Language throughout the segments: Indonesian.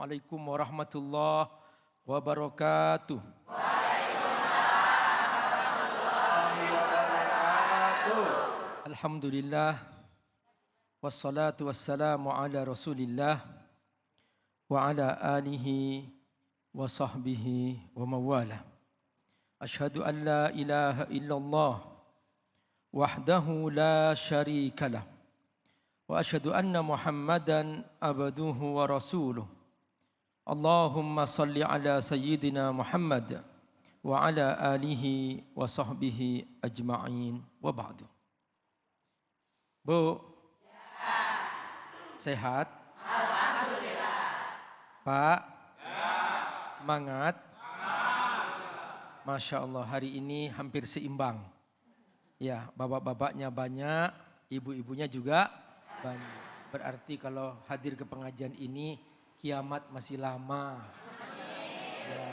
Assalamualaikum warahmatullahi wabarakatuh. Alhamdulillah. Wassalatu wassalamu ala rasulillah. Wa ala alihi wa sahbihi wa mawala. Ashhadu an la ilaha illallah. Wahdahu la syarika lah. Wa ashhadu anna Muhammadan abduhu wa rasuluh. Allahumma salli ala sayyidina Muhammad wa ala alihi wa sahbihi ajma'in wa ba'du. Bu, sehat? Alhamdulillah. Pak, semangat? Masya Allah, hari ini hampir seimbang. Ya, bapak-bapaknya banyak, ibu-ibunya juga banyak. Berarti kalau hadir ke pengajian ini, kiamat masih lama. Ya.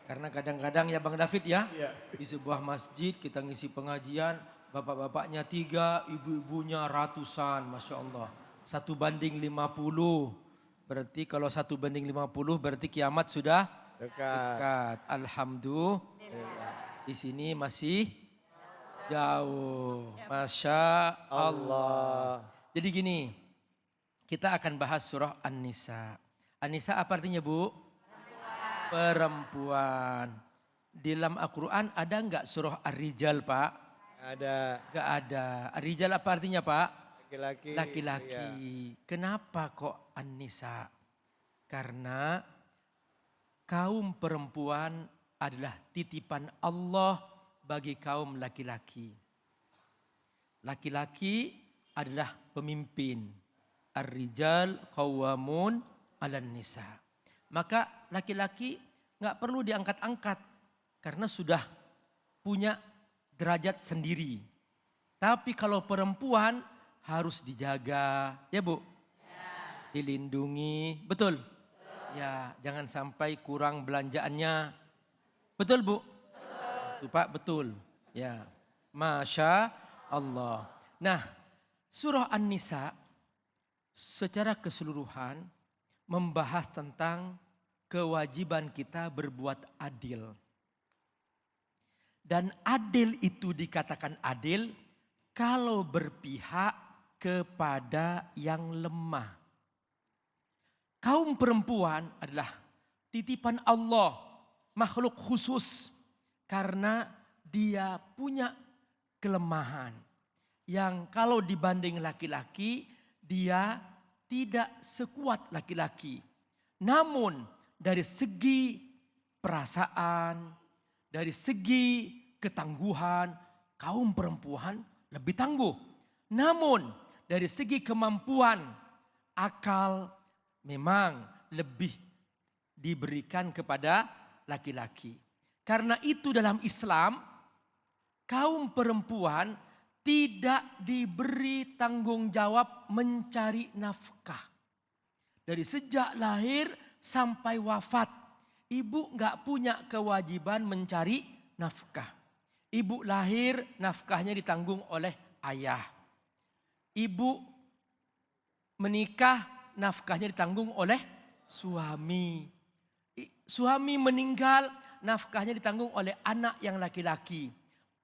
Karena kadang-kadang ya Bang David ya, di sebuah masjid kita ngisi pengajian, bapak-bapaknya 3, ibu-ibunya ratusan, Masya Allah. 1:50. Berarti kalau 1:50 berarti kiamat sudah dekat. Alhamdulillah. Di sini masih jauh. Masya Allah. Jadi gini, kita akan bahas surah An-Nisa. An-Nisa apa artinya Bu? Perempuan. Di dalam Al-Quran ada enggak surah Ar-Rijal Pak? Ada. Enggak ada. Ar-Rijal apa artinya Pak? Laki-laki. Laki-laki. Iya. Kenapa kok An-Nisa? Karena kaum perempuan adalah titipan Allah bagi kaum laki-laki. Laki-laki adalah pemimpin. Ar-rijal qawwamun 'alan nisa. Maka laki-laki enggak perlu diangkat-angkat karena sudah punya derajat sendiri. Tapi kalau perempuan harus dijaga, ya Bu? Ya. Dilindungi, betul? Ya, jangan sampai kurang belanjaannya. Betul Bu? Betul. Tuh Pak, betul. Ya, Masya Allah. Nah, surah An-Nisa secara keseluruhan membahas tentang kewajiban kita berbuat adil. Dan adil itu dikatakan adil kalau berpihak kepada yang lemah. Kaum perempuan adalah titipan Allah, makhluk khusus. Karena dia punya kelemahan. Yang kalau dibanding laki-laki, dia tidak sekuat laki-laki. Namun dari segi perasaan, dari segi ketangguhan, kaum perempuan lebih tangguh. Namun dari segi kemampuan, akal memang lebih diberikan kepada laki-laki. Karena itu dalam Islam, kaum perempuan tidak diberi tanggung jawab mencari nafkah. Dari sejak lahir sampai wafat, ibu gak punya kewajiban mencari nafkah. Ibu lahir, nafkahnya ditanggung oleh ayah. Ibu menikah, nafkahnya ditanggung oleh suami. Suami meninggal, nafkahnya ditanggung oleh anak yang laki-laki.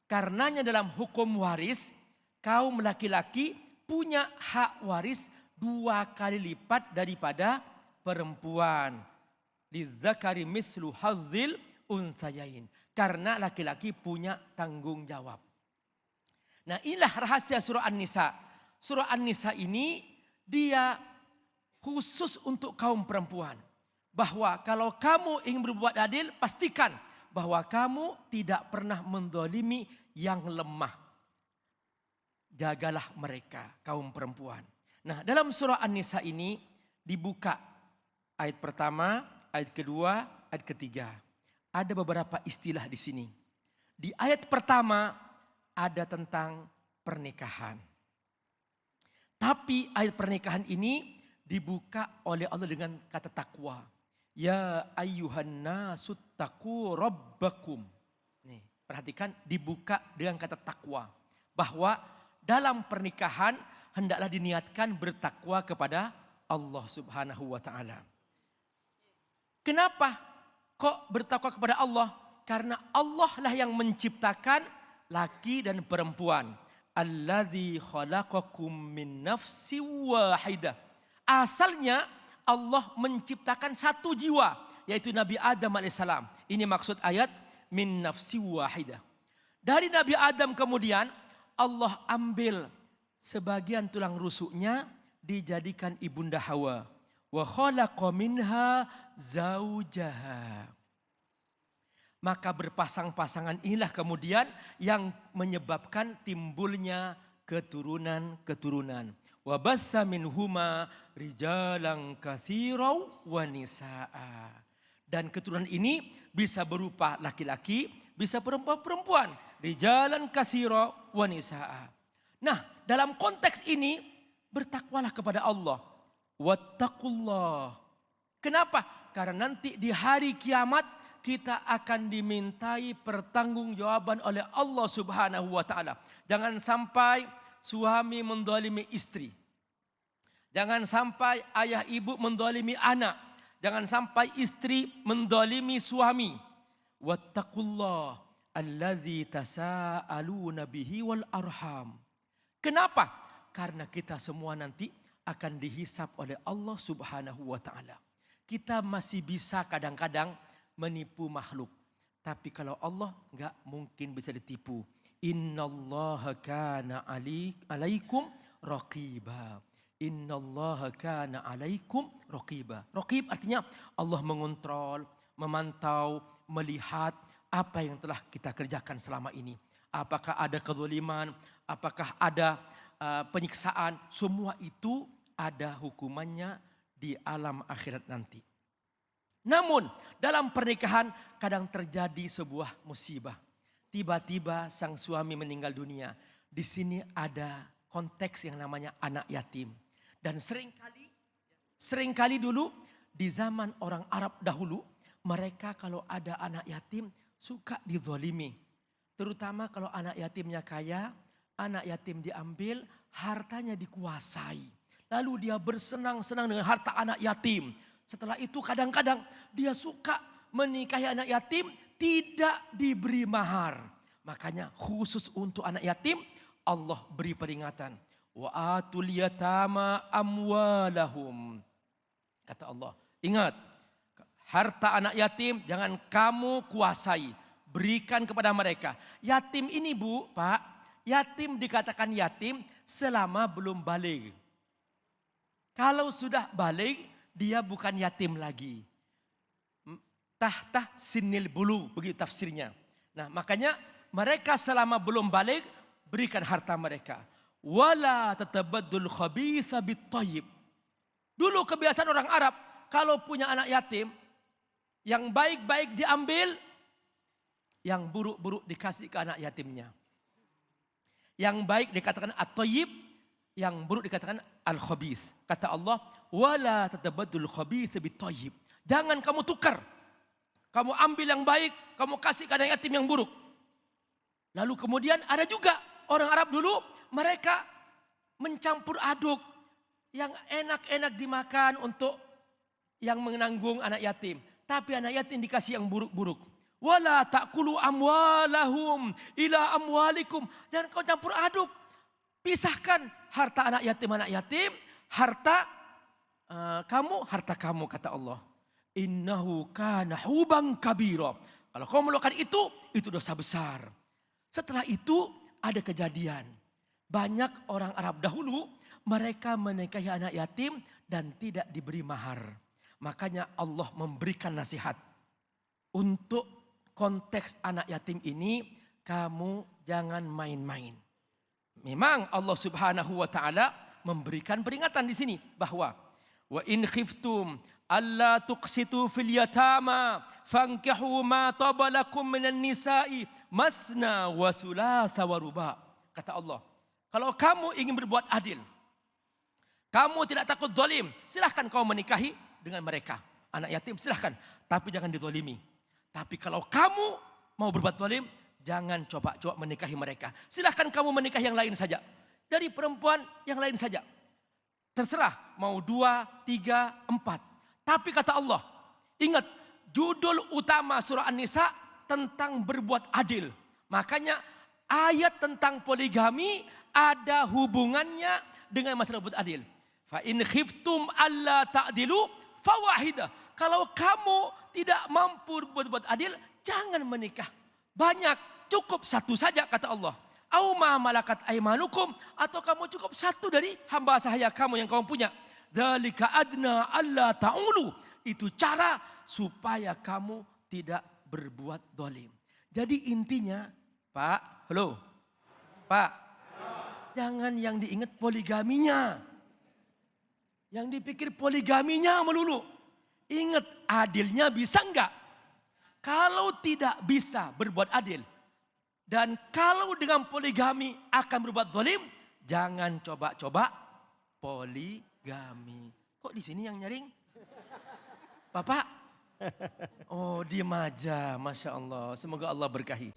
Karenanya dalam hukum waris, kaum laki-laki punya hak waris 2 kali lipat daripada perempuan. Lidzakari mislu hazzil unsayain. Karena laki-laki punya tanggung jawab. Nah, inilah rahasia surah An-Nisa. Surah An-Nisa ini dia khusus untuk kaum perempuan. Bahwa kalau kamu ingin berbuat adil, pastikan bahwa kamu tidak pernah menzalimi yang lemah. Jagalah mereka, kaum perempuan. Nah, dalam surah An-Nisa ini dibuka ayat pertama, ayat kedua, ayat ketiga. Ada beberapa istilah di sini. Di ayat pertama ada tentang pernikahan. Tapi ayat pernikahan ini dibuka oleh Allah dengan kata takwa. Ya ayyuhan nasu taqu rabbakum. Nih, perhatikan dibuka dengan kata takwa. Bahwa dalam pernikahan hendaklah diniatkan bertakwa kepada Allah Subhanahu wa taala. Kenapa kok bertakwa kepada Allah? Karena Allah lah yang menciptakan laki dan perempuan. Alladzi khalaqakum min nafsin wahidah. Asalnya Allah menciptakan satu jiwa, yaitu Nabi Adam alaihissalam. Ini maksud ayat min nafsin wahidah. Dari Nabi Adam kemudian Allah ambil sebagian tulang rusuknya dijadikan ibunda Hawa. Wa khalaqa minha zaujaha. Maka berpasang-pasangan inilah kemudian yang menyebabkan timbulnya keturunan-keturunan. Wa bassa minhuma rijalan katsiran wa nisaa. Dan keturunan ini bisa berupa laki-laki, bisa perempuan-perempuan. Rijalan katsiran wa nisaa. Nah, dalam konteks ini bertakwalah kepada Allah. Wattaqullah. Kenapa? Karena nanti di hari kiamat kita akan dimintai pertanggungjawaban oleh Allah Subhanahu wa taala. Jangan sampai suami mendolimi istri. Jangan sampai ayah ibu mendolimi anak. Jangan sampai istri mendolimi suami. Wattaqullah allazi tasaaluna bihi wal arham. Kenapa? Karena kita semua nanti akan dihisap oleh Allah Subhanahu wa taala. Kita masih bisa kadang-kadang menipu makhluk. Tapi kalau Allah enggak mungkin bisa ditipu. Innallaha kana alaikum raqiba. Innallaha kana alaikum raqiba. Raqib artinya Allah mengontrol, memantau, melihat apa yang telah kita kerjakan selama ini. Apakah ada kezaliman, apakah ada penyiksaan, semua itu ada hukumannya di alam akhirat nanti. Namun dalam pernikahan kadang terjadi sebuah musibah. Tiba-tiba sang suami meninggal dunia. Di sini ada konteks yang namanya anak yatim. Dan seringkali dulu di zaman orang Arab dahulu, mereka kalau ada anak yatim suka dizalimi. Terutama kalau anak yatimnya kaya, anak yatim diambil, hartanya dikuasai. Lalu dia bersenang-senang dengan harta anak yatim. Setelah itu kadang-kadang dia suka menikahi anak yatim tidak diberi mahar. Makanya khusus untuk anak yatim Allah beri peringatan. Wa atul yatama amwalahum. Kata Allah, ingat harta anak yatim jangan kamu kuasai. Berikan kepada mereka. Yatim ini Bu, Pak, yatim dikatakan yatim selama belum balik. Kalau sudah balik, dia bukan yatim lagi. Tahta sinil bulu, begitu tafsirnya. Nah, makanya mereka selama belum balik, berikan harta mereka. Wala tatabaddul khabitha bittayyib. Dulu kebiasaan orang Arab, kalau punya anak yatim, yang baik-baik diambil, yang buruk-buruk dikasih ke anak yatimnya. Yang baik dikatakan at-tayyib, yang buruk dikatakan al-khabith. Kata Allah, wala tatabaddul khabitha bittayyib. Jangan kamu tukar. Kamu ambil yang baik, kamu kasih ke anak yatim yang buruk. Lalu kemudian ada juga orang Arab dulu, mereka mencampur aduk yang enak-enak dimakan untuk yang menanggung anak yatim. Tapi anak yatim dikasih yang buruk-buruk. Wala ta'kulu amwalahum ila amwalikum. Jangan kau campur aduk. Pisahkan harta anak yatim, harta kamu, harta kamu, kata Allah. Innahu kana huban kabira. Kalau kau melakukan itu dosa besar. Setelah itu ada kejadian. Banyak orang Arab dahulu mereka menikahi anak yatim dan tidak diberi mahar. Makanya Allah memberikan nasihat. Untuk konteks anak yatim ini kamu jangan main-main. Memang Allah Subhanahu wa taala memberikan peringatan di sini bahwa wa in khiftum alla tuqsitu fil yatama fankihu ma tabalakum minan nisa'i masna wa thulatha wa ruba. Kata Allah, kalau kamu ingin berbuat adil, kamu tidak takut zalim, silahkan kau menikahi dengan mereka. Anak yatim silahkan, tapi jangan dizalimi. Tapi kalau kamu mau berbuat zalim, jangan coba-coba menikahi mereka. Silahkan kamu menikahi yang lain saja. Dari perempuan yang lain saja. Terserah mau 2, 3, 4. Tapi kata Allah, ingat judul utama surah An-Nisa tentang berbuat adil. Makanya ayat tentang poligami ada hubungannya dengan masalah berbuat adil. Fa in khiftum alla ta'dilu fawahidah. Kalau kamu tidak mampu berbuat adil, jangan menikah. Banyak, cukup satu saja kata Allah. Au ma malakat aimanukum, atau kamu cukup satu dari hamba sahaya kamu yang kamu punya. Dzalika adna alla ta'ulu. Itu cara supaya kamu tidak berbuat dolim. Jadi intinya, Pak, halo, Pak, jangan yang diingat poligaminya. Yang dipikir poligaminya melulu. Ingat adilnya bisa enggak? Kalau tidak bisa berbuat adil, dan kalau dengan poligami akan berbuat dolim, jangan coba-coba poligami. Kok di sini yang nyaring? Bapak? Oh, diem aja, Masya Allah. Semoga Allah berkahi.